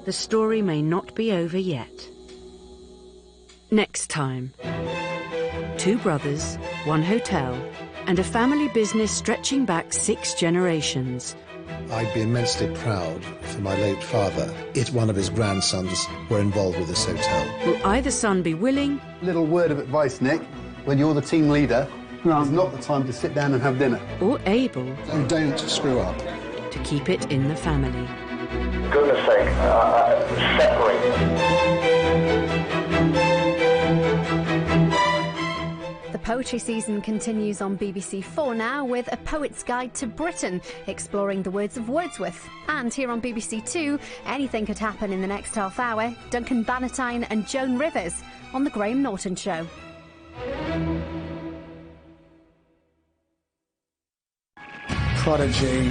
The story may not be over yet. Next time, 2 brothers, 1 hotel, and a family business stretching back 6 generations. I'd be immensely proud for my late father if one of his grandsons were involved with this hotel. Will either son be willing? Little word of advice, Nick. When you're the team leader, it's not the time to sit down and have dinner. Or able? And don't screw up. To keep it in the family. Goodness sake, separate. The poetry season continues on BBC4 now with A Poet's Guide to Britain, exploring the words of Wordsworth. And here on BBC2, anything could happen in the next half hour. Duncan Bannatyne and Joan Rivers on The Graham Norton Show. Prodigy,